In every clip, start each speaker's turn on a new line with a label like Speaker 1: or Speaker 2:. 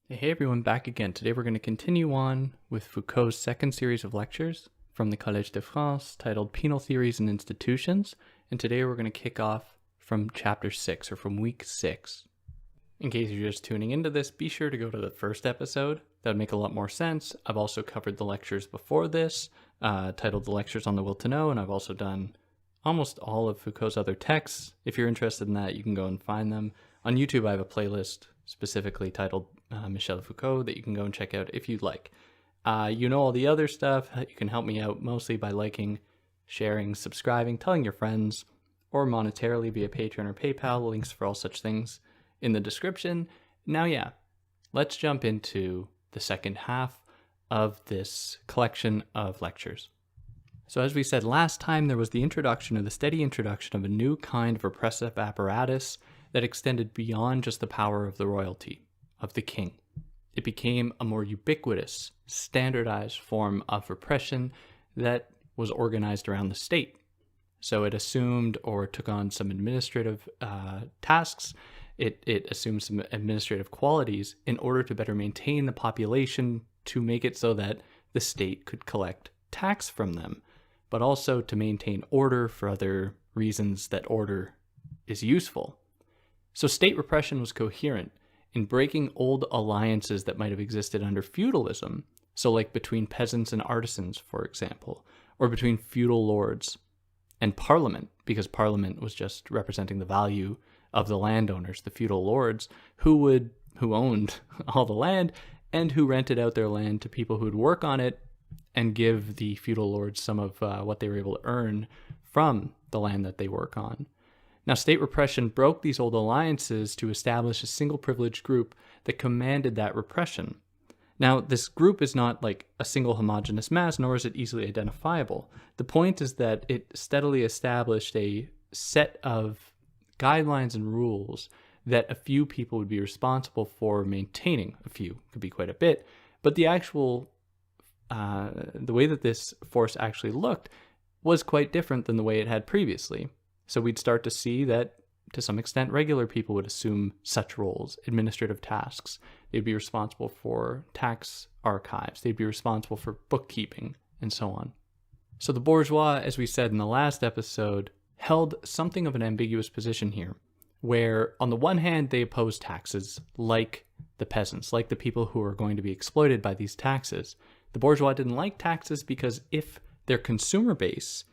Speaker 1: Hey everyone, back again. Today we're going to continue on with Foucault's second series of lectures from the Collège de France titled Penal Theories and Institutions, and today we're going to kick off from chapter 6, or from week 6. In case you're just tuning into this, be sure to go to the first episode. That would make a lot more sense. I've also covered the lectures before this, titled The Lectures on the Will to Know, and I've also done almost all of Foucault's other texts. If you're interested in that, you can go and find them. On YouTube, I have a playlist specifically titled Michel Foucault that you can go and check out if you'd like. You know all the other stuff. You can help me out mostly by liking, sharing, subscribing, telling your friends, or monetarily via Patreon or PayPal. Links for all such things in the description. Now, let's jump into the second half of this collection of lectures. So as we said last time, there was the introduction, or the steady introduction, of a new kind of repressive apparatus that extended beyond just the power of the royalty, of the king. It became a more ubiquitous, standardized form of repression that was organized around the state. So it assumed or took on some administrative tasks. It assumed some administrative qualities in order to better maintain the population, to make it so that the state could collect tax from them, but also to maintain order for other reasons that order is useful. So state repression was coherent in breaking old alliances that might have existed under feudalism, so like between peasants and artisans, for example, or between feudal lords and parliament, because parliament was just representing the value of the landowners, the feudal lords, who owned all the land and who rented out their land to people who would work on it and give the feudal lords some of what they were able to earn from the land that they work on. Now, state repression broke these old alliances to establish a single privileged group that commanded that repression. Now, this group is not like a single homogeneous mass, nor is it easily identifiable. The point is that it steadily established a set of guidelines and rules that a few people would be responsible for maintaining. A few could be quite a bit, but the actual the way that this force actually looked was quite different than the way it had previously. So we'd start to see that, to some extent, regular people would assume such roles, administrative tasks. They'd be responsible for tax archives. They'd be responsible for bookkeeping, and so on. So the bourgeois, as we said in the last episode, held something of an ambiguous position here, where on the one hand they opposed taxes, like the peasants, like the people who are going to be exploited by these taxes. The bourgeois didn't like taxes because if their consumer base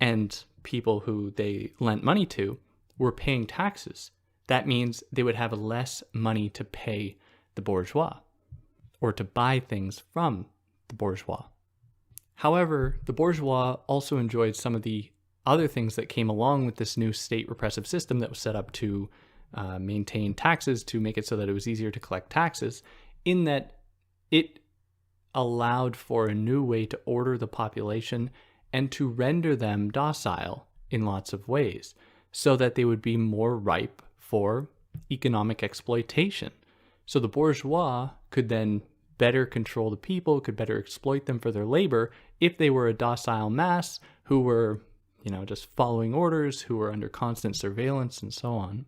Speaker 1: and people who they lent money to were paying taxes, that means they would have less money to pay the bourgeois or to buy things from the bourgeois. However, the bourgeois also enjoyed some of the other things that came along with this new state repressive system that was set up to maintain taxes, to make it so that it was easier to collect taxes, in that it allowed for a new way to order the population and to render them docile in lots of ways, so that they would be more ripe for economic exploitation. So the bourgeois could then better control the people, could better exploit them for their labor if they were a docile mass who were, just following orders, who were under constant surveillance, and so on.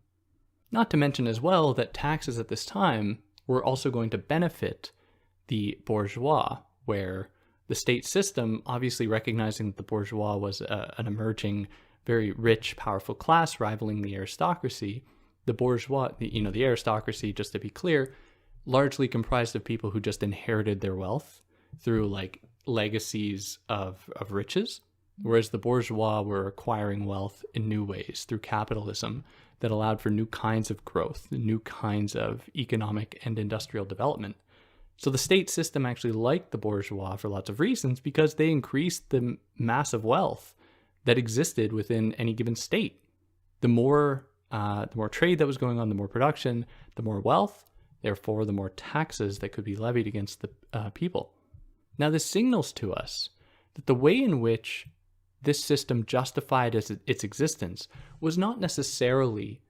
Speaker 1: Not to mention as well that taxes at this time were also going to benefit the bourgeois, where the state system, obviously recognizing that the bourgeois was an emerging, very rich, powerful class rivaling the aristocracy, the bourgeois, the aristocracy, just to be clear, largely comprised of people who just inherited their wealth through like legacies of riches, whereas the bourgeois were acquiring wealth in new ways through capitalism that allowed for new kinds of growth, new kinds of economic and industrial development. So the state system actually liked the bourgeois for lots of reasons, because they increased the massive wealth that existed within any given state. The more trade that was going on, the more production, the more wealth, therefore the more taxes that could be levied against the people. Now this signals to us that the way in which this system justified its existence was not necessarily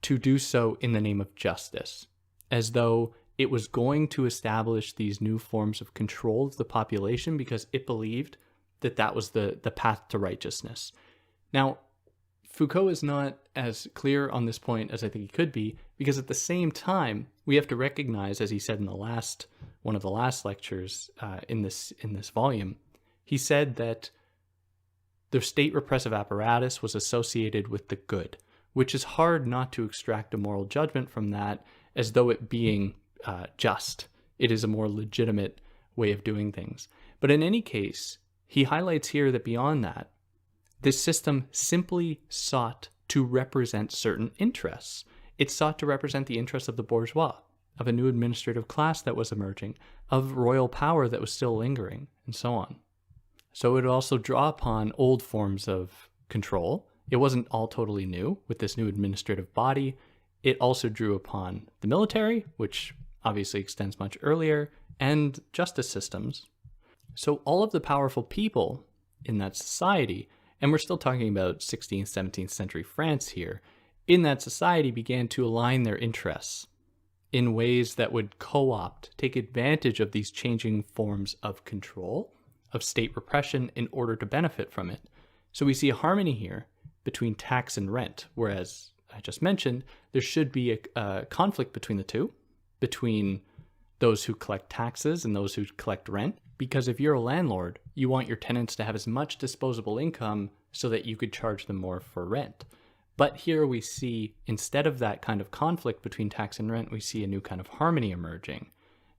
Speaker 1: to do so in the name of justice, as though it was going to establish these new forms of control of the population because it believed that that was the path to righteousness. Now, Foucault is not as clear on this point as I think he could be, because at the same time, we have to recognize, as he said in one of the last lectures in this volume, he said that the state repressive apparatus was associated with the good, which is hard not to extract a moral judgment from that as though it being just. It is a more legitimate way of doing things. But in any case, he highlights here that beyond that, this system simply sought to represent certain interests. It sought to represent the interests of the bourgeois, of a new administrative class that was emerging, of royal power that was still lingering, and so on. So it would also draw upon old forms of control. It wasn't all totally new with this new administrative body. It also drew upon the military, which obviously extends much earlier, and justice systems. So all of the powerful people in that society, and we're still talking about 16th, 17th century France here, in that society began to align their interests in ways that would co-opt, take advantage of these changing forms of control, of state repression in order to benefit from it. So we see a harmony here between tax and rent, whereas I just mentioned, there should be a conflict between the two, between those who collect taxes and those who collect rent. Because if you're a landlord, you want your tenants to have as much disposable income so that you could charge them more for rent. But here we see, instead of that kind of conflict between tax and rent, we see a new kind of harmony emerging.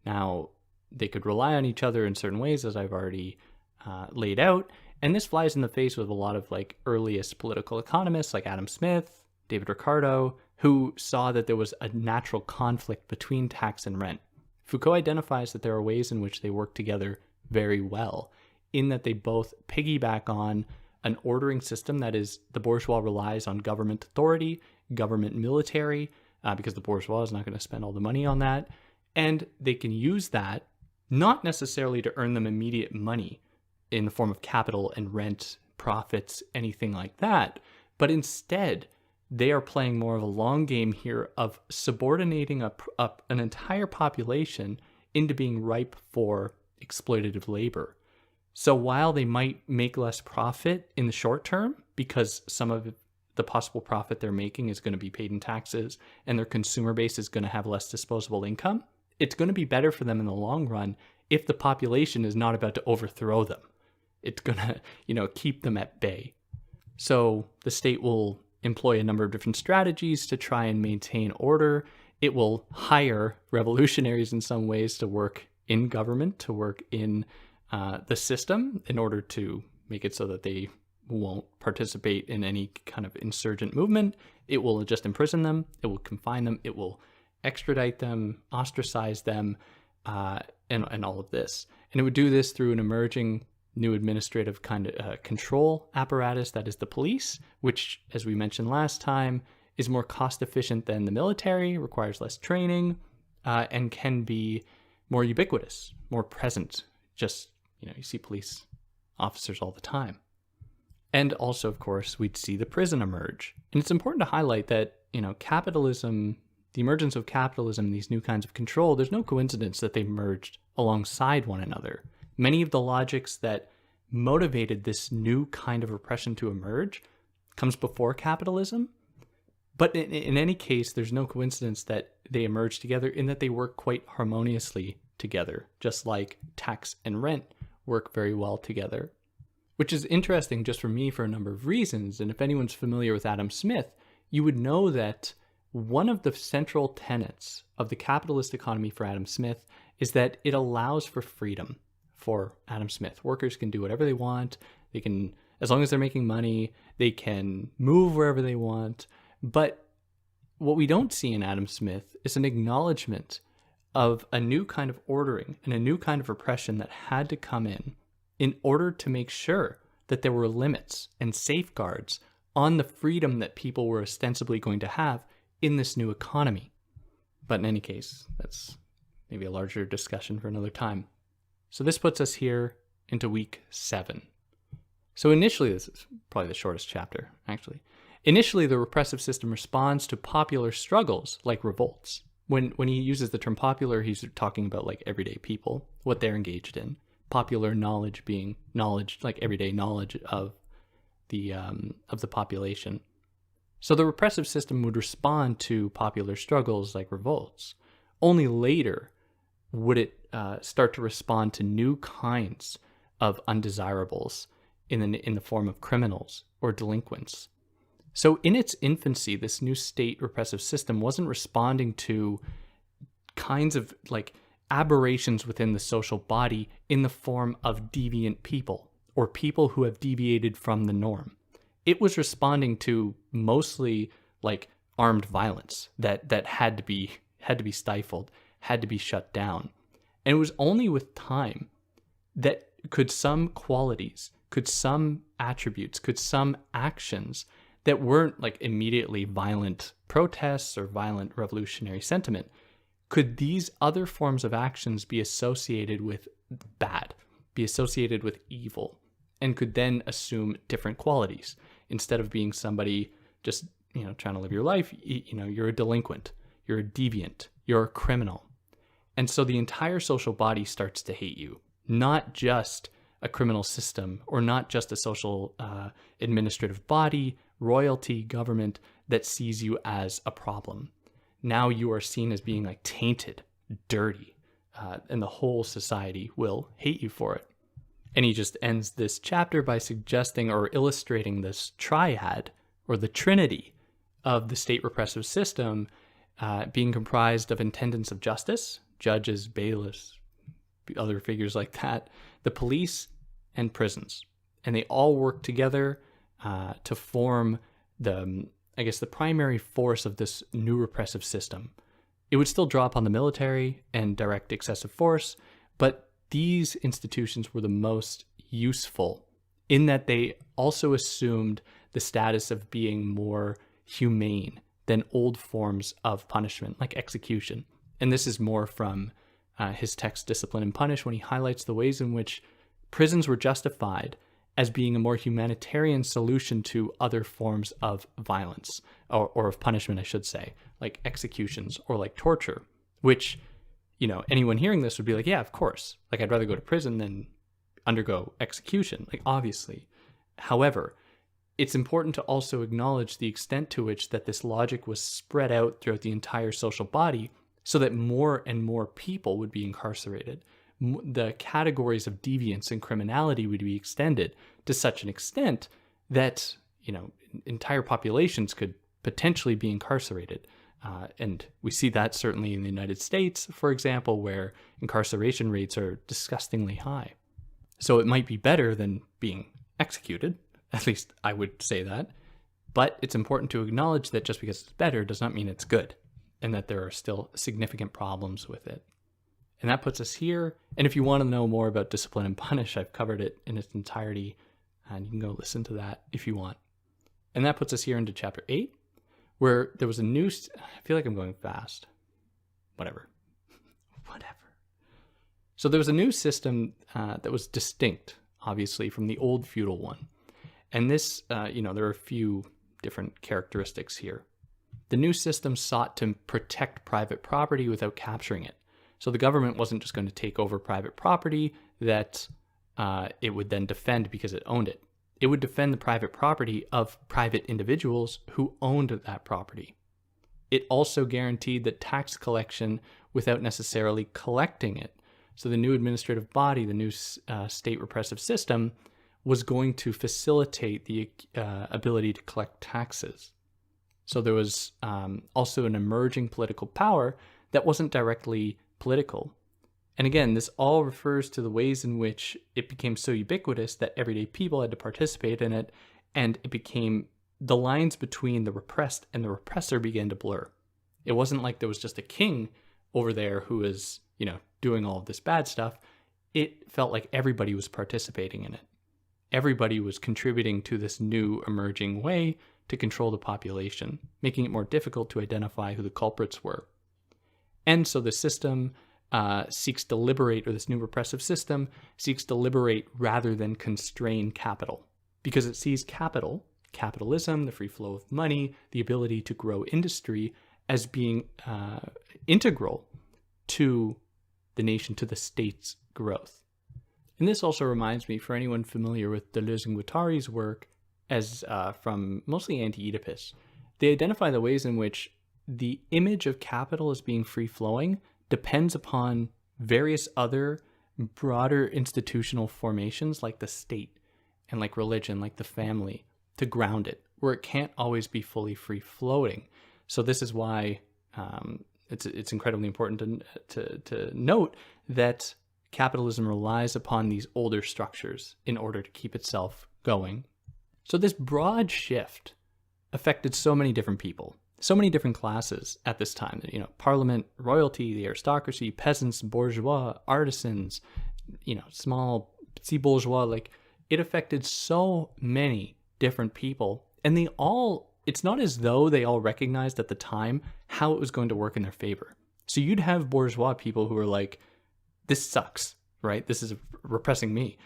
Speaker 1: Now, they could rely on each other in certain ways, as I've already laid out. And this flies in the face with a lot of earliest political economists like Adam Smith, David Ricardo, who saw that there was a natural conflict between tax and rent. Foucault identifies that there are ways in which they work together very well, in that they both piggyback on an ordering system that is, the bourgeois relies on government authority, government military, because the bourgeois is not going to spend all the money on that. And they can use that not necessarily to earn them immediate money in the form of capital and rent, profits, anything like that, but instead they are playing more of a long game here of subordinating an entire population into being ripe for exploitative labor. So while they might make less profit in the short term, because some of the possible profit they're making is going to be paid in taxes and their consumer base is going to have less disposable income, it's going to be better for them in the long run if the population is not about to overthrow them. It's going to, keep them at bay. So the state will employ a number of different strategies to try and maintain order. It will hire revolutionaries in some ways to work in government, to work in the system in order to make it so that they won't participate in any kind of insurgent movement. It will just imprison them. It will confine them. It will extradite them, ostracize them, and all of this. And it would do this through an emerging new administrative kind of control apparatus that is the police, which, as we mentioned last time, is more cost efficient than the military, requires less training, and can be more ubiquitous, more present. Just, you see police officers all the time. And also, of course, we'd see the prison emerge. And it's important to highlight that, capitalism, the emergence of capitalism, these new kinds of control, there's no coincidence that they merged alongside one another. Many of the logics that motivated this new kind of repression to emerge comes before capitalism. But in any case, there's no coincidence that they emerge together in that they work quite harmoniously together, just like tax and rent work very well together. Which is interesting just for me for a number of reasons. And if anyone's familiar with Adam Smith, you would know that one of the central tenets of the capitalist economy for Adam Smith is that it allows for freedom for Adam Smith. Workers can do whatever they want. They can, as long as they're making money, they can move wherever they want. But what we don't see in Adam Smith is an acknowledgement of a new kind of ordering and a new kind of repression that had to come in order to make sure that there were limits and safeguards on the freedom that people were ostensibly going to have in this new economy. But in any case, that's maybe a larger discussion for another time. So this puts us here into week 7. So initially, this is probably the shortest chapter, actually. Initially, the repressive system responds to popular struggles like revolts. When he uses the term popular, he's talking about everyday people, what they're engaged in. Popular knowledge being knowledge, everyday knowledge of the population. So the repressive system would respond to popular struggles like revolts. Only later would it start to respond to new kinds of undesirables in the form of criminals or delinquents. So in its infancy, this new state repressive system wasn't responding to kinds of like aberrations within the social body in the form of deviant people or people who have deviated from the norm. It was responding to mostly like armed violence that had to be stifled, had to be shut down. And it was only with time that could some qualities, could some attributes, could some actions that weren't like immediately violent protests or violent revolutionary sentiment, could these other forms of actions be associated with bad, be associated with evil, and could then assume different qualities. Instead of being somebody just, trying to live your life, you're a delinquent, you're a deviant, you're a criminal. And so the entire social body starts to hate you, not just a criminal system or not just a social administrative body, royalty, government that sees you as a problem. Now you are seen as being like tainted, dirty, and the whole society will hate you for it. And he just ends this chapter by suggesting or illustrating this triad or the trinity of the state repressive system being comprised of intendants of justice, judges, bailiffs, other figures like that, the police, and prisons. And they all work together to form the primary force of this new repressive system. It would still draw upon the military and direct excessive force, but these institutions were the most useful in that they also assumed the status of being more humane than old forms of punishment, like execution. And this is more from his text, Discipline and Punish, when he highlights the ways in which prisons were justified as being a more humanitarian solution to other forms of violence, or of punishment, I should say, like executions or like torture, which, anyone hearing this would be like, yeah, of course. Like, I'd rather go to prison than undergo execution, like, obviously. However, it's important to also acknowledge the extent to which that this logic was spread out throughout the entire social body so that more and more people would be incarcerated. The categories of deviance and criminality would be extended to such an extent that, entire populations could potentially be incarcerated. And we see that certainly in the United States, for example, where incarceration rates are disgustingly high. So it might be better than being executed. At least I would say that. But it's important to acknowledge that just because it's better does not mean it's good, and that there are still significant problems with it. And that puts us here. And if you want to know more about Discipline and Punish, I've covered it in its entirety, and you can go listen to that if you want. And that puts us here into chapter 8, where there was a new... I feel like I'm going fast. Whatever. So there was a new system that was distinct, obviously, from the old feudal one. And this, there are a few different characteristics here. The new system sought to protect private property without capturing it. So the government wasn't just going to take over private property that it would then defend because it owned it. It would defend the private property of private individuals who owned that property. It also guaranteed that tax collection without necessarily collecting it. So the new administrative body, the new state repressive system, was going to facilitate the ability to collect taxes. So there was also an emerging political power that wasn't directly political. And again, this all refers to the ways in which it became so ubiquitous that everyday people had to participate in it, and it became the lines between the repressed and the repressor began to blur. It wasn't like there was just a king over there who was, doing all of this bad stuff. It felt like everybody was participating in it. Everybody was contributing to this new emerging way to control the population, making it more difficult to identify who the culprits were. And so the system seeks to liberate, or this new repressive system seeks to liberate rather than constrain capital, because it sees capitalism, the free flow of money, the ability to grow industry as being integral to the nation, to the state's growth. And this also reminds me, for anyone familiar with Deleuze and Guattari's work, as from mostly Anti-Oedipus, they identify the ways in which the image of capital as being free-flowing depends upon various other broader institutional formations like the state and like religion, like the family, to ground it, where it can't always be fully free-floating. So this is why it's incredibly important to note that capitalism relies upon these older structures in order to keep itself going. So this broad shift affected so many different people, so many different classes at this time. You know, parliament, royalty, the aristocracy, peasants, bourgeois, artisans, you know, small petit bourgeois. Like, it affected so many different people, and they all, it's not as though they all recognized at the time how it was going to work in their favor. So you'd have bourgeois people who were like, this sucks, right? This is repressing me,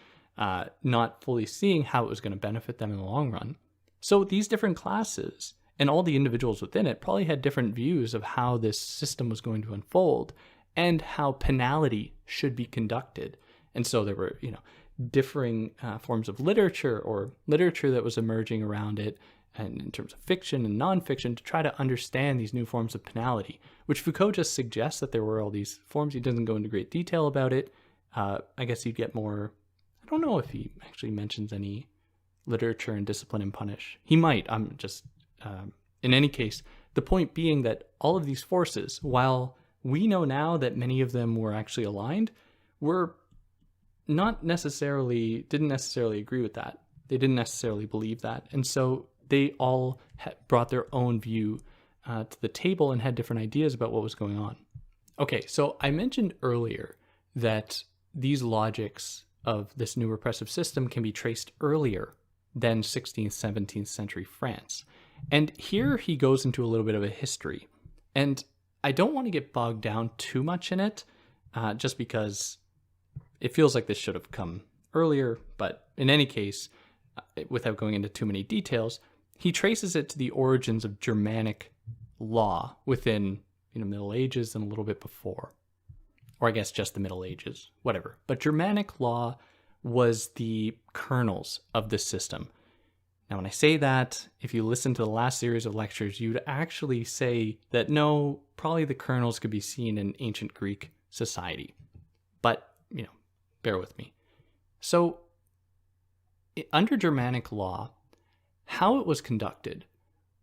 Speaker 1: not fully seeing how it was going to benefit them in the long run. So these different classes and all the individuals within it probably had different views of how this system was going to unfold and how penality should be conducted. And so there were, you know, differing forms of literature or literature that was emerging around it, and in terms of fiction and nonfiction, to try to understand these new forms of penality, which Foucault just suggests that there were all these forms. He doesn't go into great detail about it. I guess you'd get more, I don't know if he actually mentions any literature and discipline and punish. He might, I'm just, in any case, the point being that all of these forces, while we know now that many of them were actually aligned, were didn't necessarily agree with that. They didn't necessarily believe that. And so they all brought their own view to the table and had different ideas about what was going on. Okay, so I mentioned earlier that these logics of this new repressive system can be traced earlier than 16th, 17th century France. And here he goes into a little bit of a history. And I don't want to get bogged down too much in it, just because it feels like this should have come earlier. But in any case, without going into too many details, he traces it to the origins of Germanic law within, you know, Middle Ages and a little bit before, or I guess just the Middle Ages, whatever. But Germanic law was the kernels of this system. Now, when I say that, if you listen to the last series of lectures, you'd actually say that no, probably the kernels could be seen in ancient Greek society. But, you know, bear with me. So, under Germanic law, how it was conducted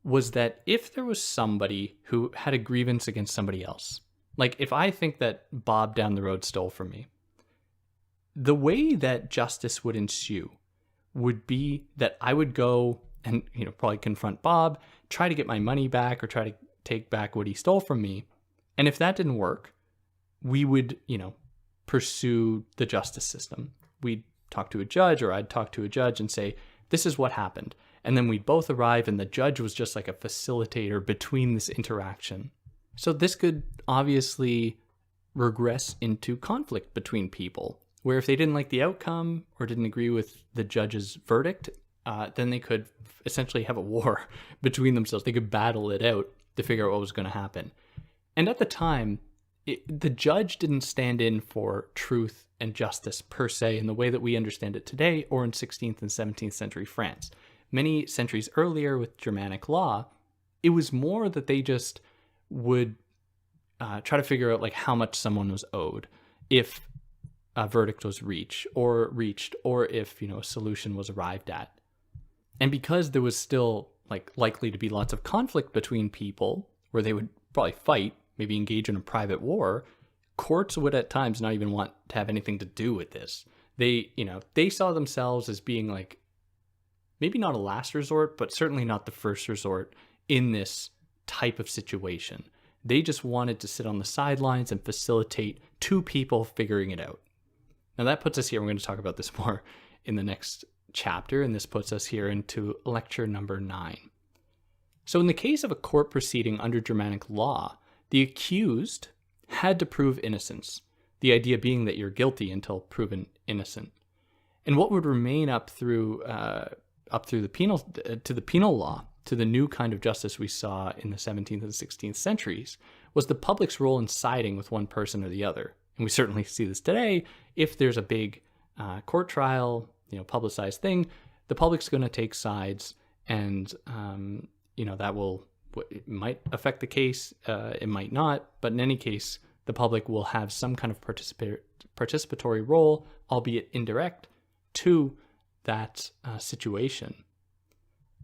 Speaker 1: was that if there was somebody who had a grievance against somebody else, like if I think that Bob down the road stole from me, the way that justice would ensue would be that I would go and, you know, probably confront Bob, try to get my money back or try to take back what he stole from me. And if that didn't work, we would, you know, pursue the justice system. We'd talk to a judge, or I'd talk to a judge and say, this is what happened. And then we'd both arrive, and the judge was just like a facilitator between this interaction. So this could obviously regress into conflict between people, where if they didn't like the outcome or didn't agree with the judge's verdict, then they could essentially have a war between themselves. They could battle it out to figure out what was going to happen. And at the time, the judge didn't stand in for truth and justice per se in the way that we understand it today, or in 16th and 17th century France. Many centuries earlier with Germanic law, it was more that they just would try to figure out like how much someone was owed, if a verdict was reached, or if, you know, a solution was arrived at. And because there was still like likely to be lots of conflict between people, where they would probably fight, maybe engage in a private war, courts would at times not even want to have anything to do with this. They, you know, they saw themselves as being like, maybe not a last resort, but certainly not the first resort in this type of situation. They just wanted to sit on the sidelines and facilitate two people figuring it out. Now that puts us here, we're going to talk about this more in the next chapter, and this puts us here into lecture number 9. So in the case of a court proceeding under Germanic law, the accused had to prove innocence, the idea being that you're guilty until proven innocent. And what would remain up through the penal law, to the new kind of justice we saw in the 17th and 16th centuries, was the public's role in siding with one person or the other. And we certainly see this today. If there's a big court trial, you know, publicized thing, the public's going to take sides, and you know, that will It might affect the case, it might not, but in any case, the public will have some kind of participatory role, albeit indirect, to that situation.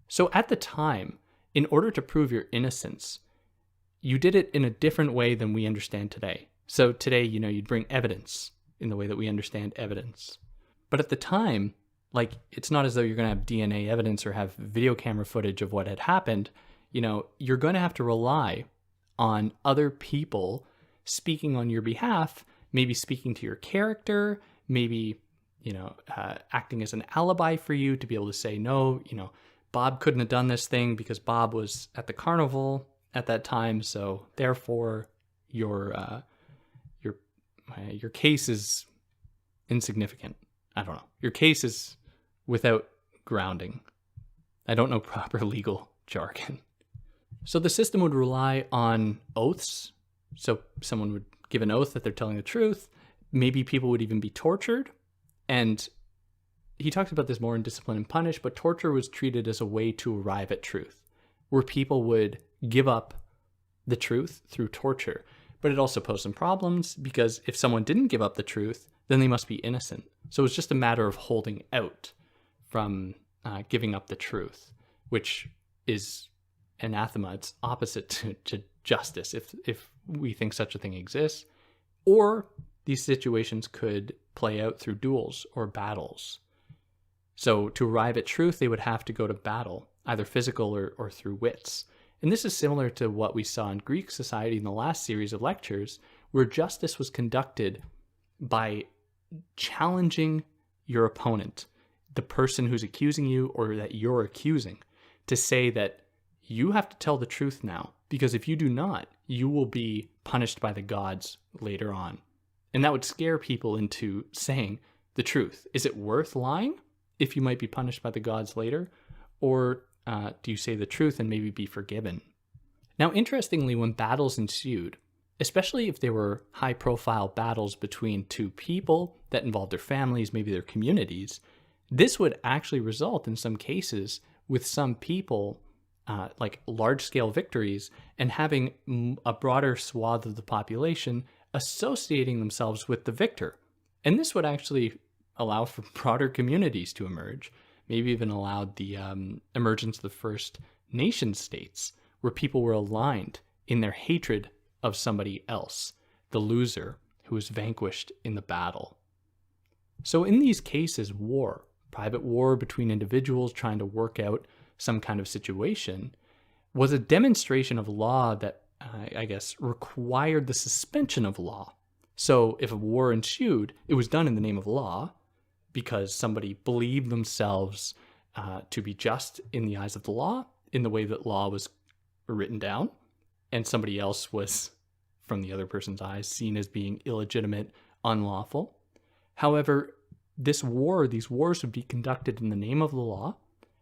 Speaker 1: So at the time, in order to prove your innocence, you did it in a different way than we understand today. So today, you'd bring evidence in the way that we understand evidence. But at the time, it's not as though you're going to have DNA evidence or have video camera footage of what had happened. You're going to have to rely on other people speaking on your behalf, maybe speaking to your character, maybe, acting as an alibi for you to be able to say, no, Bob couldn't have done this thing because Bob was at the carnival at that time. So therefore your case is insignificant. I don't know. Your case is without grounding. I don't know proper legal jargon. So the system would rely on oaths. So someone would give an oath that they're telling the truth. Maybe people would even be tortured. And he talks about this more in Discipline and Punish, but torture was treated as a way to arrive at truth, where people would give up the truth through torture. But it also posed some problems because if someone didn't give up the truth, then they must be innocent. So it's just a matter of holding out from giving up the truth, which is anathema. It's opposite to justice, if we think such a thing exists. Or these situations could play out through duels or battles. So to arrive at truth, they would have to go to battle, either physical or through wits. And this is similar to what we saw in Greek society in the last series of lectures, where justice was conducted by challenging your opponent, the person who's accusing you or that you're accusing, to say that you have to tell the truth now, because if you do not, you will be punished by the gods later on. And that would scare people into saying the truth. Is it worth lying if you might be punished by the gods later? Or do you say the truth and maybe be forgiven? Now, interestingly, when battles ensued, especially if there were high-profile battles between two people that involved their families, maybe their communities, this would actually result in some cases with some people large-scale victories and having a broader swath of the population associating themselves with the victor. And this would actually allow for broader communities to emerge, maybe even allowed the emergence of the first nation states, where people were aligned in their hatred of somebody else, the loser who was vanquished in the battle. So in these cases, war, private war between individuals trying to work out some kind of situation, was a demonstration of law that, required the suspension of law. So if a war ensued, it was done in the name of law because somebody believed themselves to be just in the eyes of the law, in the way that law was written down, and somebody else was, from the other person's eyes, seen as being illegitimate, unlawful. However, these wars would be conducted in the name of the law.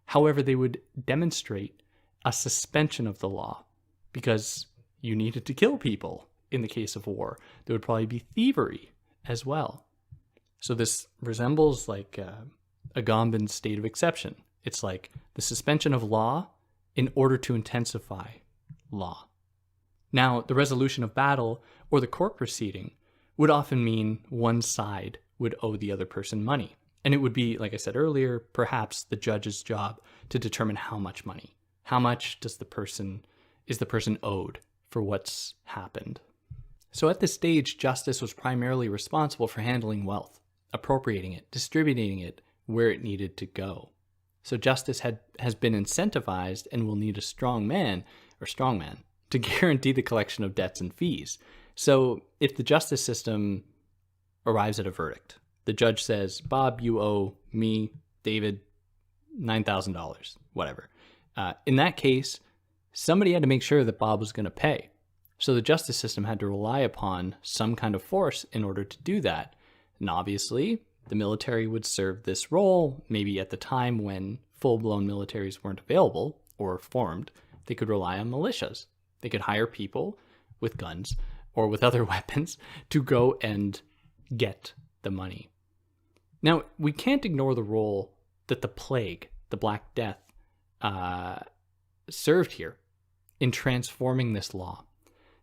Speaker 1: However, they would demonstrate a suspension of the law because you needed to kill people in the case of war. There would probably be thievery as well. So this resembles like Agamben's state of exception. It's like the suspension of law in order to intensify law. Now, the resolution of battle or the court proceeding would often mean one side would owe the other person money. And it would be, like I said earlier, perhaps the judge's job to determine how much money. How much is the person owed for what's happened? So at this stage, justice was primarily responsible for handling wealth, appropriating it, distributing it where it needed to go. So justice has been incentivized and will need a strongman to guarantee the collection of debts and fees. So if the justice system arrives at a verdict, the judge says, Bob, you owe me, David, $9,000, whatever. In that case, somebody had to make sure that Bob was going to pay. So the justice system had to rely upon some kind of force in order to do that. And obviously, the military would serve this role. Maybe at the time when full-blown militaries weren't available or formed, they could rely on militias. They could hire people with guns or with other weapons to go and get the money. Now, we can't ignore the role that the plague, the Black Death, served here. in transforming this law.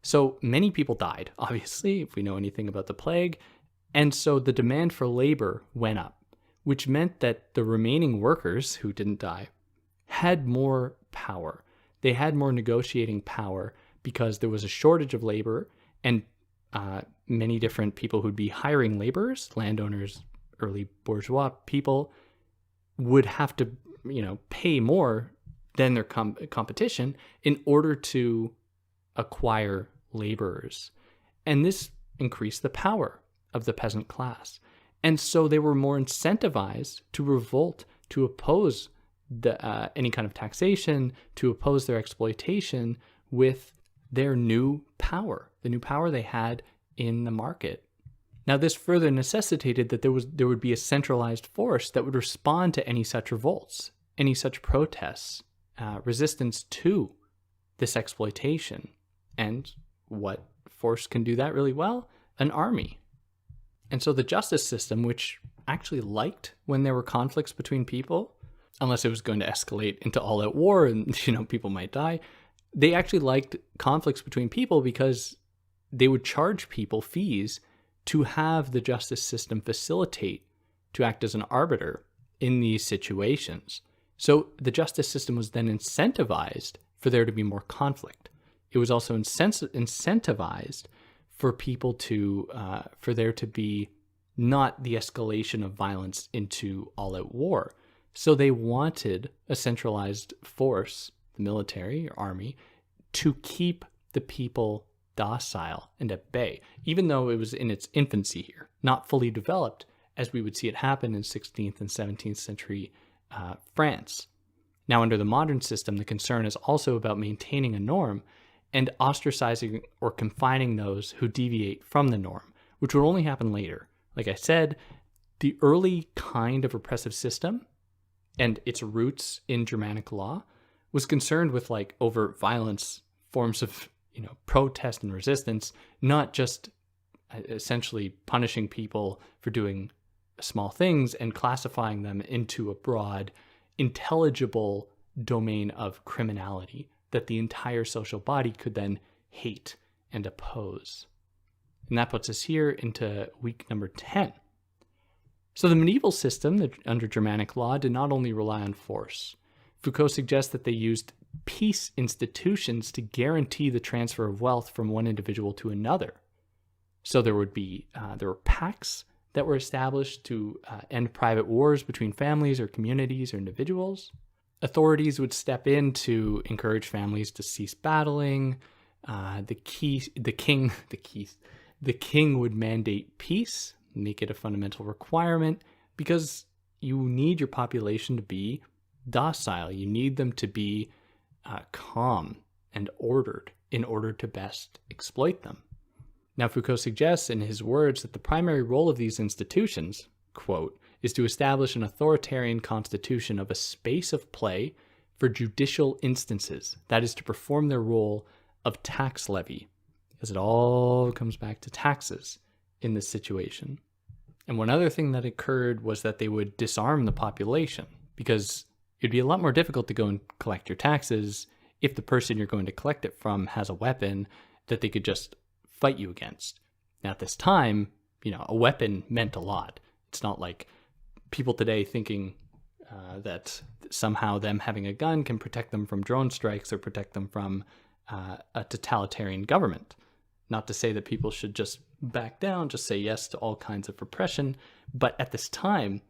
Speaker 1: So many people died, obviously, if we know anything about the plague, and so the demand for labor went up, which meant that the remaining workers who didn't die had more power. They had more negotiating power because there was a shortage of labor, and many different people who'd be hiring laborers, landowners, early bourgeois people, would have to, pay more than their competition in order to acquire laborers. And this increased the power of the peasant class. And so they were more incentivized to revolt, to oppose any kind of taxation, to oppose their exploitation with their new power, the new power they had in the market. Now, this further necessitated that there would be a centralized force that would respond to any such revolts, any such protests, resistance to this exploitation. And what force can do that really well? An army. And so the justice system, which actually liked when there were conflicts between people, unless it was going to escalate into all-out war and, people might die, they actually liked conflicts between people because they would charge people fees to have the justice system facilitate, to act as an arbiter in these situations. So the justice system was then incentivized for there to be more conflict. It was also incentivized for people for there to be not the escalation of violence into all-out war. So they wanted a centralized force, the military or army, to keep the people docile and at bay, even though it was in its infancy here, not fully developed as we would see it happen in 16th and 17th century France. Now, under the modern system, the concern is also about maintaining a norm and ostracizing or confining those who deviate from the norm, which will only happen later. Like I said, the early kind of repressive system and its roots in Germanic law was concerned with overt violence, forms of protest and resistance, not just essentially punishing people for doing small things and classifying them into a broad, intelligible domain of criminality that the entire social body could then hate and oppose. And that puts us here into week number 10. So the medieval system under Germanic law did not only rely on force. Foucault suggests that they used peace institutions to guarantee the transfer of wealth from one individual to another. So there were pacts that were established to end private wars between families or communities or individuals. Authorities would step in to encourage families to cease battling. The king would mandate peace, make it a fundamental requirement, because you need your population to be docile. You need them to be calm and ordered in order to best exploit them. Now, Foucault suggests in his words that the primary role of these institutions, quote, is to establish an authoritarian constitution of a space of play for judicial instances, that is, to perform their role of tax levy, as it all comes back to taxes in this situation. And one other thing that occurred was that they would disarm the population, because it'd be a lot more difficult to go and collect your taxes if the person you're going to collect it from has a weapon that they could just fight you against. Now, at this time, a weapon meant a lot. It's not like people today thinking that somehow them having a gun can protect them from drone strikes or protect them from a totalitarian government. Not to say that people should just back down, just say yes to all kinds of repression, but at this time,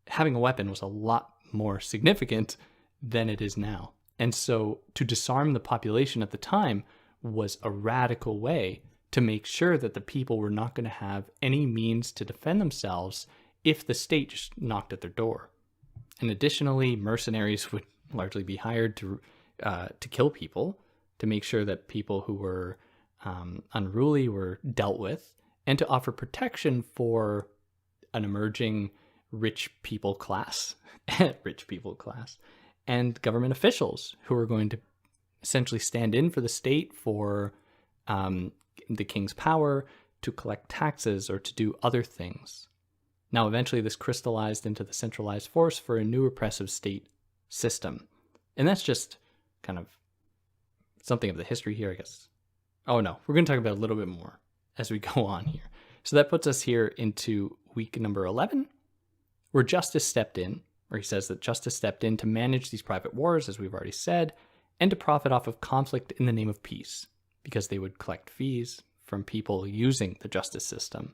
Speaker 1: having a weapon was a lot more significant than it is now. And so to disarm the population at the time was a radical way to make sure that the people were not going to have any means to defend themselves if the state just knocked at their door. And additionally, mercenaries would largely be hired to kill people, to make sure that people who were unruly were dealt with, and to offer protection for an emerging rich people class, and government officials who are going to essentially stand in for the state for the king's power to collect taxes or to do other things. Now, eventually this crystallized into the centralized force for a new repressive state system. And that's just kind of something of the history here, I guess. Oh no, we're going to talk about a little bit more as we go on here. So that puts us here into week number 11, where justice stepped in, or he says that justice stepped in to manage these private wars, as we've already said, and to profit off of conflict in the name of peace, because they would collect fees from people using the justice system.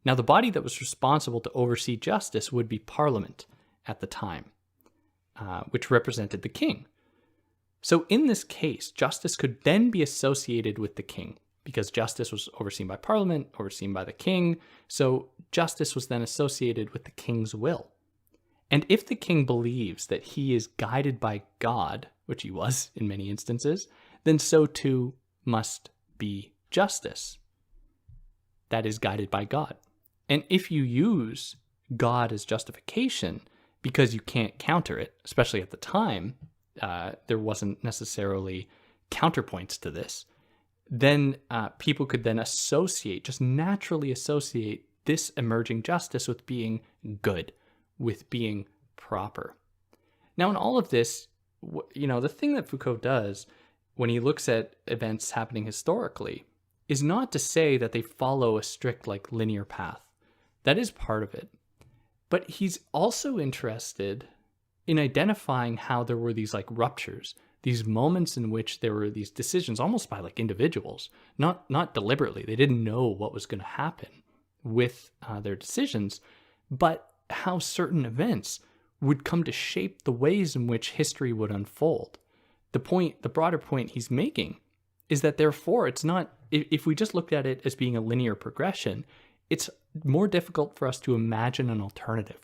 Speaker 1: Now, the body that was responsible to oversee justice would be Parliament at the time, which represented the king. So in this case, justice could then be associated with the king, because justice was overseen by Parliament, overseen by the king, so justice was then associated with the king's will. And if the king believes that he is guided by God, which he was in many instances, then so too must be justice that is guided by God. And if you use God as justification because you can't counter it, especially at the time, there wasn't necessarily counterpoints to this, then people could then associate, just naturally associate this emerging justice with being good, with being proper. Now, in all of this, the thing that Foucault does when he looks at events happening historically is not to say that they follow a strict, linear path. That is part of it. But he's also interested in identifying how there were these ruptures, these moments in which there were these decisions almost by individuals, not deliberately. They didn't know what was going to happen with their decisions, but how certain events would come to shape the ways in which history would unfold. The broader point he's making is that therefore it's not, if we just looked at it as being a linear progression, it's more difficult for us to imagine an alternative.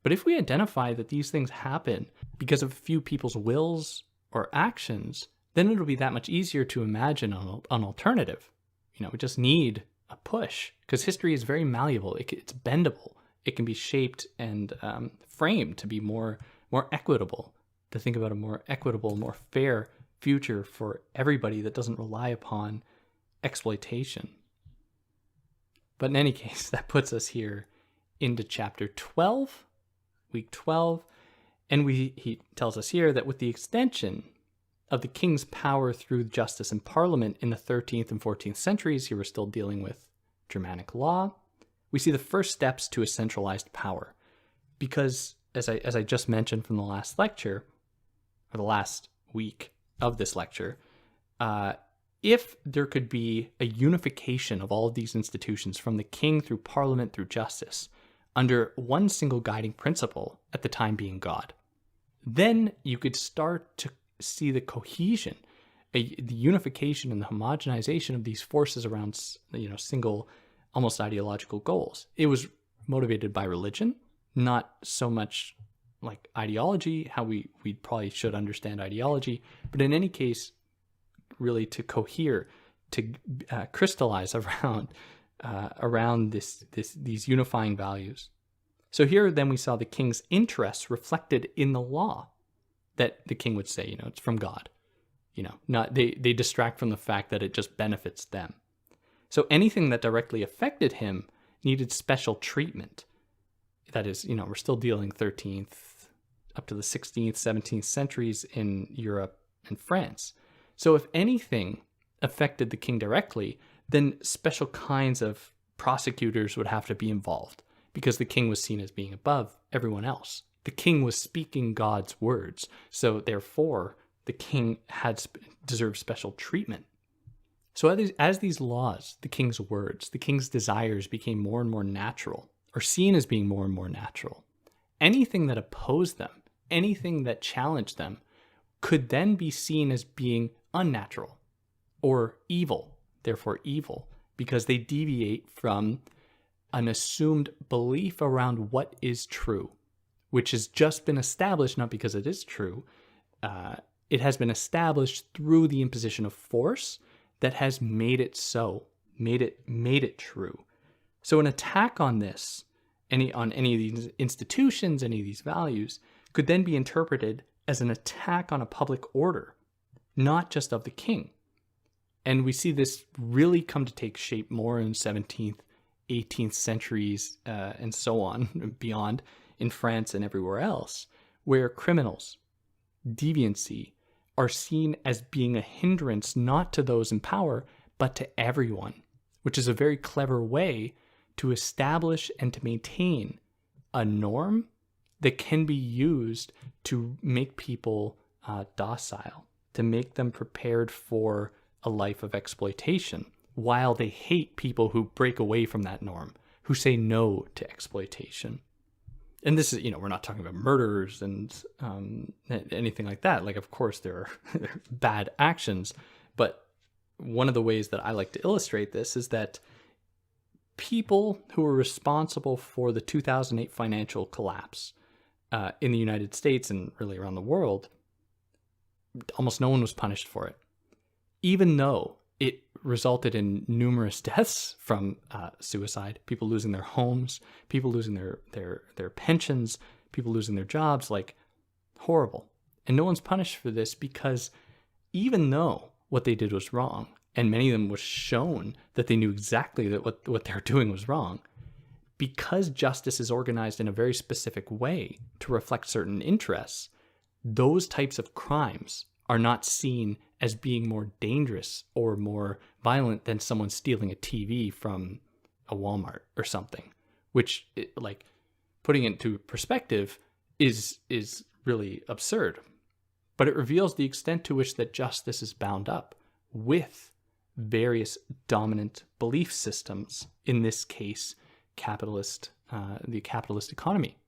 Speaker 1: But if we identify that these things happen because of a few people's wills or actions, then it'll be that much easier to imagine an alternative. We just need a push, because history is very malleable. It's bendable. It can be shaped and framed to be more equitable, to think about a more equitable, more fair future for everybody that doesn't rely upon exploitation. But in any case, that puts us here into chapter 12, week 12, and he tells us here that with the extension of the king's power through justice and parliament in the 13th and 14th centuries, here we're still dealing with Germanic law, we see the first steps to a centralized power. Because, as I just mentioned from the last lecture, or the last week of this lecture, if there could be a unification of all of these institutions from the king through parliament through justice under one single guiding principle, at the time being God, then you could start to see the cohesion, the unification and the homogenization of these forces around single, almost ideological goals. It was motivated by religion, not so much ideology, how we probably should understand ideology, but in any case, really to cohere, to crystallize around these unifying values. So here then we saw the king's interests reflected in the law, that the king would say, it's from God. Not they distract from the fact that it just benefits them. So anything that directly affected him needed special treatment. That is, we're still dealing 13th up to the 16th, 17th centuries in Europe and France. So if anything affected the king directly, then special kinds of prosecutors would have to be involved, because the king was seen as being above everyone else. The king was speaking God's words, so therefore the king deserved special treatment. So as these laws, the king's words, the king's desires became more and more natural, or seen as being more and more natural, anything that opposed them, anything that challenged them, could then be seen as being unnatural or evil, therefore evil, because they deviate from an assumed belief around what is true, which has just been established, not because it is true, it has been established through the imposition of force that has made it so, made it true. So an attack on this, on any of these institutions, any of these values, could then be interpreted as an attack on a public order, not just of the king. And we see this really come to take shape more in 17th, 18th centuries, and so on, beyond, in France and everywhere else, where criminals, deviancy, are seen as being a hindrance not to those in power, but to everyone, which is a very clever way to establish and to maintain a norm that can be used to make people docile, to make them prepared for a life of exploitation, while they hate people who break away from that norm, who say no to exploitation. And this is, we're not talking about murderers and anything like that. Like, of course, there are bad actions, but one of the ways that I like to illustrate this is that people who were responsible for the 2008 financial collapse in the United States and really around the world, almost no one was punished for it, even though it resulted in numerous deaths from suicide, people losing their homes, people losing their pensions, people losing their jobs, like horrible. And no one's punished for this because even though what they did was wrong, and many of them was shown that they knew exactly that what they were doing was wrong, because justice is organized in a very specific way to reflect certain interests, those types of crimes are not seen as being more dangerous or more violent than someone stealing a TV from a Walmart or something, which, like, putting it into perspective is really absurd. But it reveals the extent to which that justice is bound up with various dominant belief systems, in this case, the capitalist economy.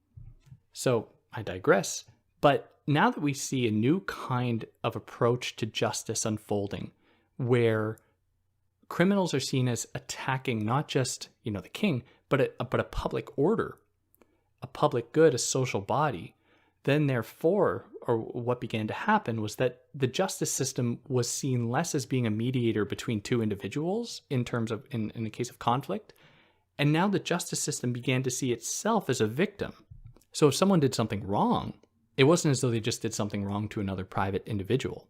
Speaker 1: So I digress, but now that we see a new kind of approach to justice unfolding, where criminals are seen as attacking not just, the king, but a public order, a public good, a social body, then therefore, or what began to happen was that the justice system was seen less as being a mediator between two individuals in terms of, in the case of conflict. And now the justice system began to see itself as a victim. So if someone did something wrong, it wasn't as though they just did something wrong to another private individual.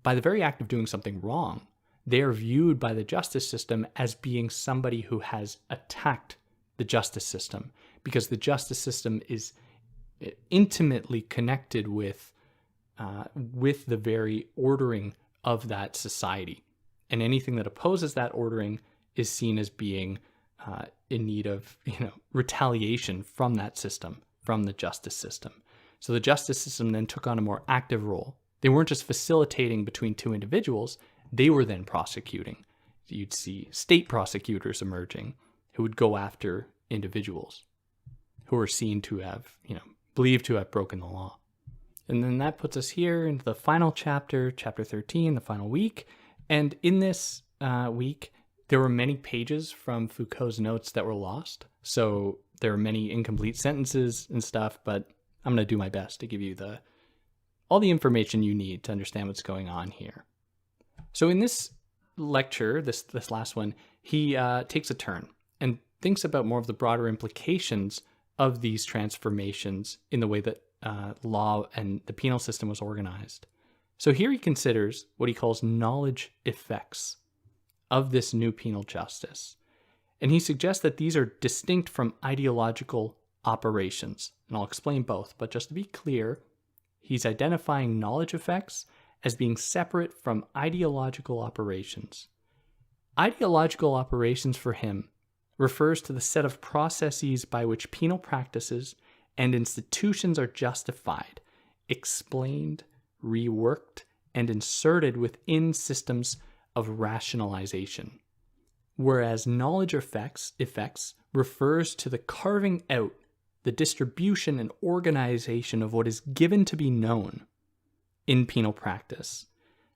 Speaker 1: By the very act of doing something wrong, they are viewed by the justice system as being somebody who has attacked the justice system, because the justice system is intimately connected with the very ordering of that society. And anything that opposes that ordering is seen as being in need of, retaliation from that system, from the justice system. So the justice system then took on a more active role. They weren't just facilitating between two individuals, they were then prosecuting. You'd see state prosecutors emerging who would go after individuals who were seen to have, believed to have broken the law. And then that puts us here into the final chapter, chapter 13, the final week. And in this week, there were many pages from Foucault's notes that were lost. So there are many incomplete sentences and stuff, but I'm going to do my best to give you all the information you need to understand what's going on here. So in this lecture, this last one, he takes a turn and thinks about more of the broader implications of these transformations in the way that law and the penal system was organized. So here he considers what he calls knowledge effects of this new penal justice. And he suggests that these are distinct from ideological operations. And I'll explain both, but just to be clear, he's identifying knowledge effects as being separate from ideological operations. Ideological operations for him refers to the set of processes by which penal practices and institutions are justified, explained, reworked, and inserted within systems of rationalization. Whereas knowledge effects refers to the carving out, the distribution and organization of what is given to be known in penal practice,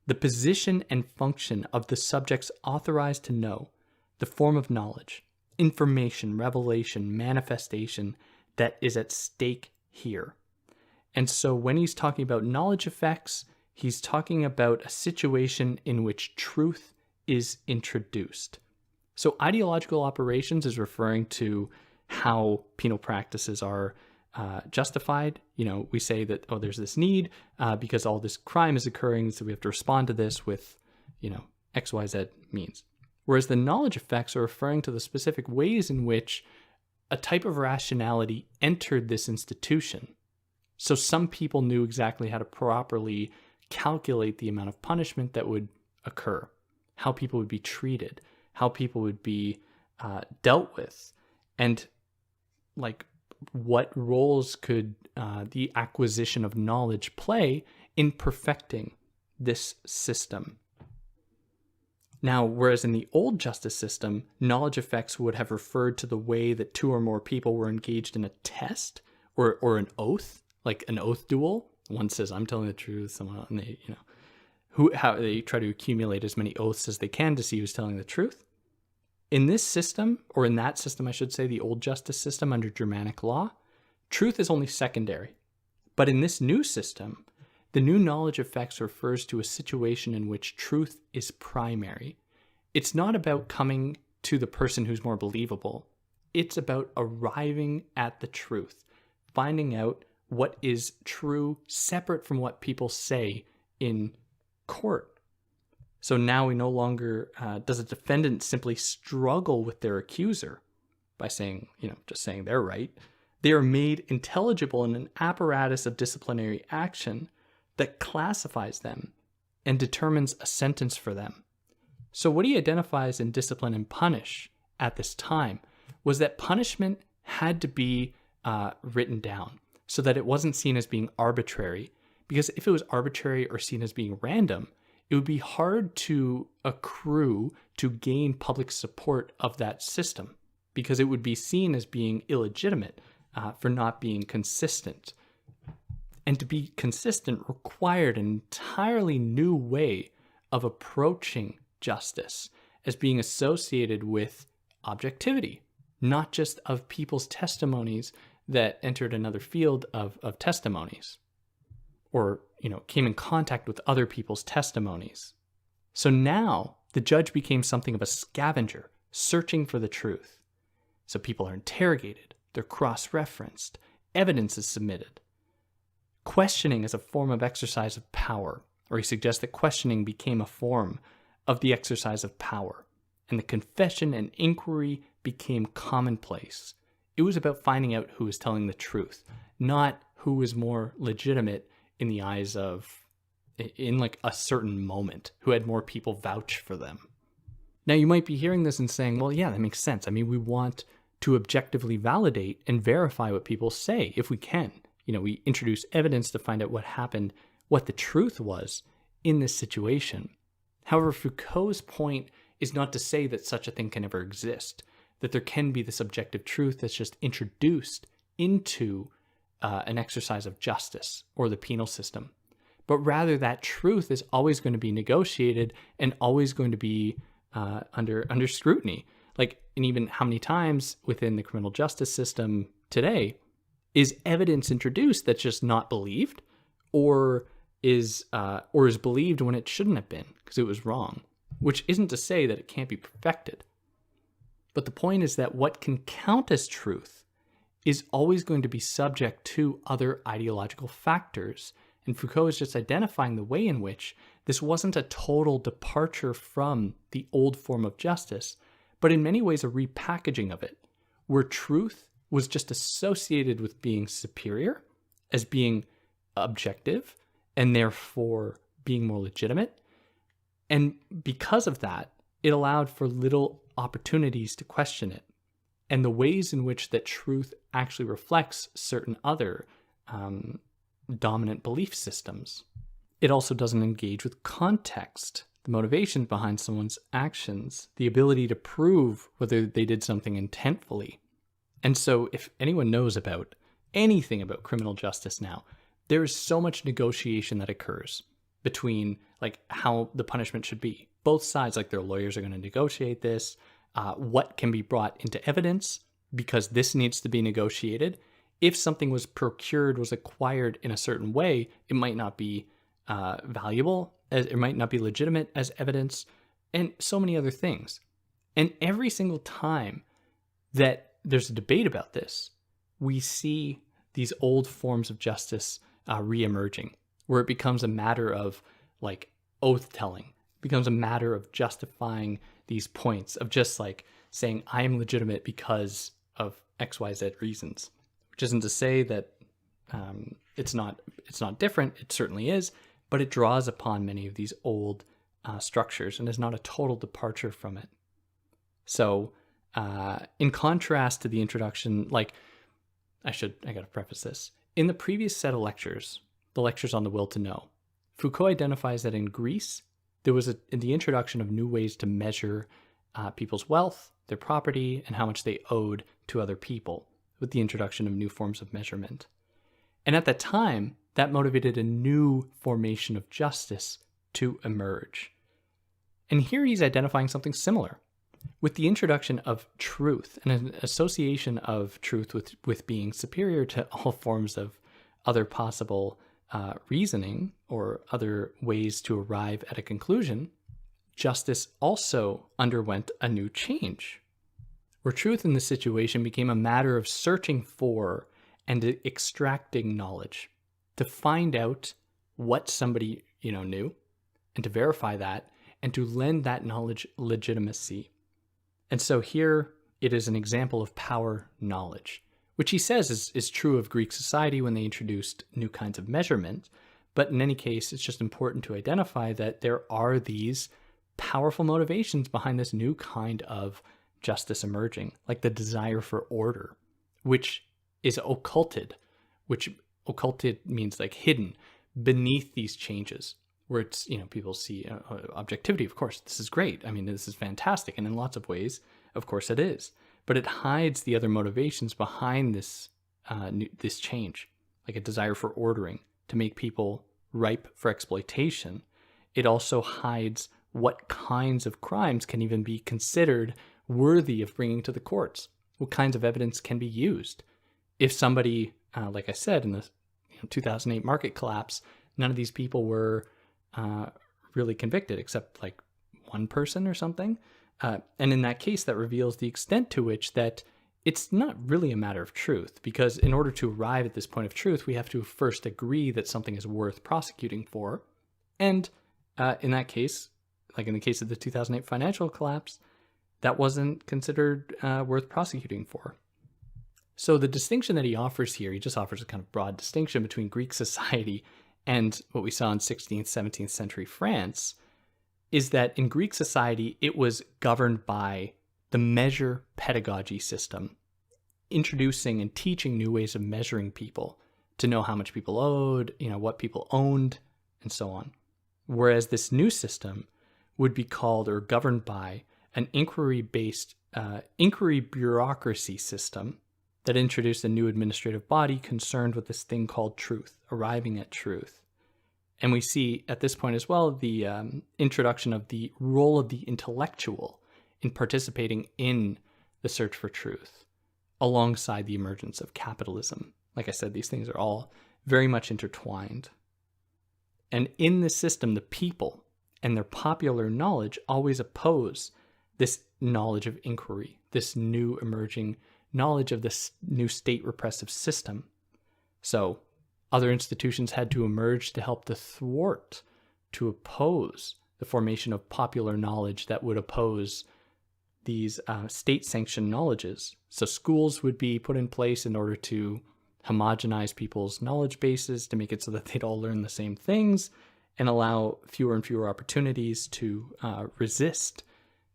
Speaker 1: the position and function of the subjects authorized to know, the form of knowledge, information, revelation, manifestation that is at stake here. And so when he's talking about knowledge effects, he's talking about a situation in which truth is introduced. So ideological operations is referring to how penal practices are justified. We say that, there's this need because all this crime is occurring, so we have to respond to this with, X, Y, Z means. Whereas the knowledge effects are referring to the specific ways in which a type of rationality entered this institution. So some people knew exactly how to properly calculate the amount of punishment that would occur, how people would be treated, how people would be dealt with, and like what roles could the acquisition of knowledge play in perfecting this system. Now, whereas in the old justice system, knowledge effects would have referred to the way that two or more people were engaged in a test or an oath, like an oath duel. One says, I'm telling the truth, someone else, and they, how they try to accumulate as many oaths as they can to see who's telling the truth. In this system, or in that system, I should say, the old justice system under Germanic law, truth is only secondary. But in this new system, the new knowledge effects refers to a situation in which truth is primary. It's not about coming to the person who's more believable. It's about arriving at the truth, finding out what is true separate from what people say in court. So now we no longer, does a defendant simply struggle with their accuser by saying, just saying they're right. They are made intelligible in an apparatus of disciplinary action that classifies them and determines a sentence for them. So what he identifies in Discipline and Punish at this time was that punishment had to be written down so that it wasn't seen as being arbitrary, because if it was arbitrary or seen as being random, it would be hard to accrue to gain public support of that system, because it would be seen as being illegitimate for not being consistent. And to be consistent required an entirely new way of approaching justice as being associated with objectivity, not just of people's testimonies that entered another field of testimonies, or came in contact with other people's testimonies. So now the judge became something of a scavenger, searching for the truth. So people are interrogated, they're cross-referenced, evidence is submitted. Questioning is a form of exercise of power, or he suggests that questioning became a form of the exercise of power, and the confession and inquiry became commonplace. It was about finding out who was telling the truth, not who was more legitimate in the eyes of, in like a certain moment, who had more people vouch for them. Now you might be hearing this and saying, well, yeah, that makes sense. I mean, we want to objectively validate and verify what people say if we can. We introduce evidence to find out what happened, what the truth was in this situation. However, Foucault's point is not to say that such a thing can ever exist, that there can be this objective truth that's just introduced into an exercise of justice or the penal system, but rather that truth is always going to be negotiated and always going to be under scrutiny. And even how many times within the criminal justice system today is evidence introduced that's just not believed, or is believed when it shouldn't have been because it was wrong, which isn't to say that it can't be perfected. But the point is that what can count as truth is always going to be subject to other ideological factors. And Foucault is just identifying the way in which this wasn't a total departure from the old form of justice, but in many ways a repackaging of it, where truth was just associated with being superior, as being objective, and therefore being more legitimate. And because of that, it allowed for little opportunities to question it, and the ways in which that truth actually reflects certain other dominant belief systems. It also doesn't engage with context, the motivation behind someone's actions, the ability to prove whether they did something intentfully. And so if anyone knows about anything about criminal justice now, there is so much negotiation that occurs between how the punishment should be. Both sides, their lawyers are going to negotiate this, what can be brought into evidence, because this needs to be negotiated. If something was procured, was acquired in a certain way, it might not be valuable, as it might not be legitimate as evidence, and so many other things. And every single time that there's a debate about this, we see these old forms of justice re-emerging, where it becomes a matter of oath-telling, becomes a matter of justifying these points, of just saying, I am legitimate because of XYZ reasons, which isn't to say that it's not different. It certainly is, but it draws upon many of these old structures and is not a total departure from it. So in contrast to the introduction, like I got to preface this. In the previous set of lectures, the lectures on the will to know, Foucault identifies that in Greece, there was the introduction of new ways to measure people's wealth, their property, and how much they owed to other people with the introduction of new forms of measurement. And at that time, that motivated a new formation of justice to emerge. And here he's identifying something similar. With the introduction of truth and an association of truth with being superior to all forms of other possible reasoning or other ways to arrive at a conclusion, justice also underwent a new change, where truth in this situation became a matter of searching for and extracting knowledge to find out what somebody knew, and to verify that, and to lend that knowledge legitimacy. And so here it is an example of power knowledge, which he says is true of Greek society when they introduced new kinds of measurement. But in any case, it's just important to identify that there are these powerful motivations behind this new kind of justice emerging, like the desire for order, which is occulted, which occulted means like hidden beneath these changes, where it's, people see objectivity. Of course, this is great. I mean, this is fantastic. And in lots of ways, of course it is. But it hides the other motivations behind this change, like a desire for ordering, to make people ripe for exploitation. It also hides what kinds of crimes can even be considered worthy of bringing to the courts, what kinds of evidence can be used. If somebody, like I said, in the 2008 market collapse, none of these people were really convicted except like one person or something. And in that case, that reveals the extent to which that it's not really a matter of truth, because in order to arrive at this point of truth, we have to first agree that something is worth prosecuting for. And in that case, like in the case of the 2008 financial collapse, that wasn't considered worth prosecuting for. So the distinction that he offers here, he just offers a kind of broad distinction between Greek society and what we saw in 16th, 17th century France, is that in Greek society, it was governed by the measure pedagogy system, introducing and teaching new ways of measuring people to know how much people owed, what people owned, and so on. Whereas this new system would be called or governed by an inquiry-based inquiry bureaucracy system that introduced a new administrative body concerned with this thing called truth, arriving at truth. And we see at this point as well the introduction of the role of the intellectual in participating in the search for truth, alongside the emergence of capitalism. Like I said, these things are all very much intertwined. And in this system, the people and their popular knowledge always oppose this knowledge of inquiry, this new emerging knowledge of this new state repressive system. So other institutions had to emerge to help to thwart, to oppose the formation of popular knowledge that would oppose these state-sanctioned knowledges. So schools would be put in place in order to homogenize people's knowledge bases, to make it so that they'd all learn the same things, and allow fewer and fewer opportunities to resist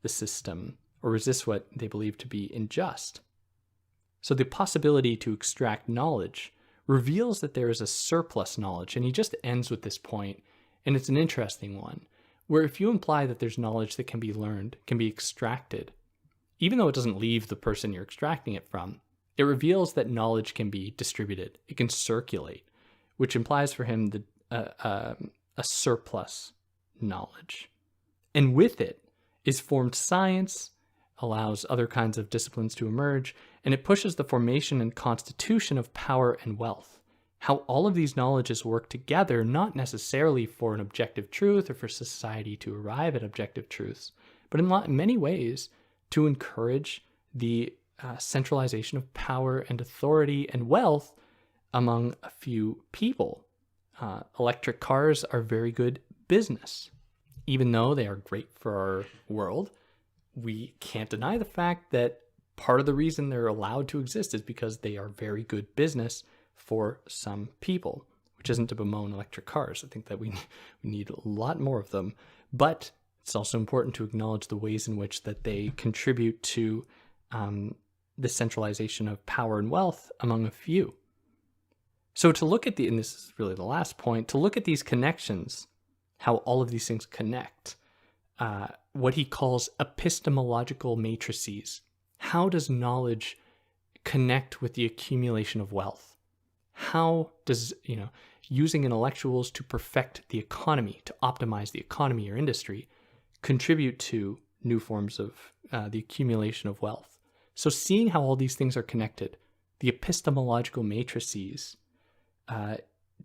Speaker 1: the system or resist what they believe to be unjust. So the possibility to extract knowledge reveals that there is a surplus knowledge, and he just ends with this point, and it's an interesting one, where if you imply that there's knowledge that can be learned, can be extracted, even though it doesn't leave the person you're extracting it from, it reveals that knowledge can be distributed, it can circulate, which implies for him a surplus knowledge. And with it is formed science, allows other kinds of disciplines to emerge, and it pushes the formation and constitution of power and wealth. How all of these knowledges work together, not necessarily for an objective truth or for society to arrive at objective truths, but in many ways to encourage the centralization of power and authority and wealth among a few people. Electric cars are very good business. Even though they are great for our world, we can't deny the fact that part of the reason they're allowed to exist is because they are very good business for some people, which isn't to bemoan electric cars. I think that we need a lot more of them, but it's also important to acknowledge the ways in which that they contribute to the centralization of power and wealth among a few. So to look at and this is really the last point, to look at these connections, how all of these things connect, what he calls epistemological matrices. How does knowledge connect with the accumulation of wealth? How does, using intellectuals to perfect the economy, to optimize the economy or industry, contribute to new forms of the accumulation of wealth? So seeing how all these things are connected, the epistemological matrices,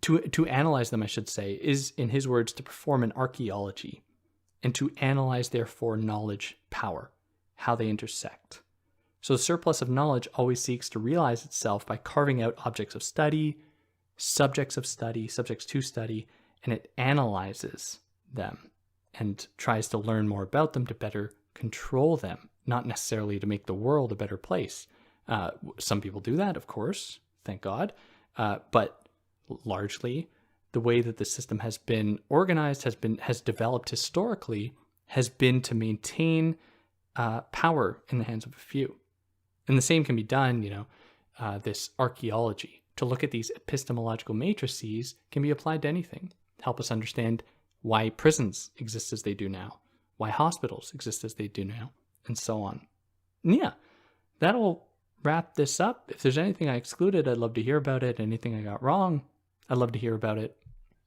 Speaker 1: to analyze them, I should say, is, in his words, to perform an archaeology and to analyze, therefore, knowledge power, how they intersect. So the surplus of knowledge always seeks to realize itself by carving out objects of study, subjects to study, and it analyzes them and tries to learn more about them to better control them, not necessarily to make the world a better place. Some people do that, of course, thank God, but largely the way that the system has been organized, has developed historically, has been to maintain power in the hands of a few. And the same can be done, this archaeology, to look at these epistemological matrices can be applied to anything, help us understand why prisons exist as they do now, why hospitals exist as they do now, and so on. And yeah, that'll wrap this up. If there's anything I excluded, I'd love to hear about it. Anything I got wrong, I'd love to hear about it.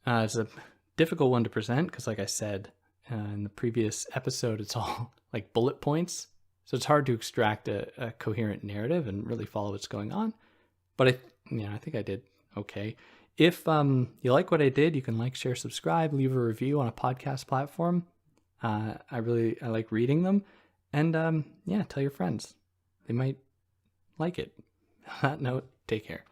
Speaker 1: It's a difficult one to present because, like I said in the previous episode, it's all like bullet points. So it's hard to extract a coherent narrative and really follow what's going on. But I think I did okay. If you like what I did, you can like, share, subscribe, leave a review on a podcast platform. I like reading them. And tell your friends. They might like it. On that note, take care.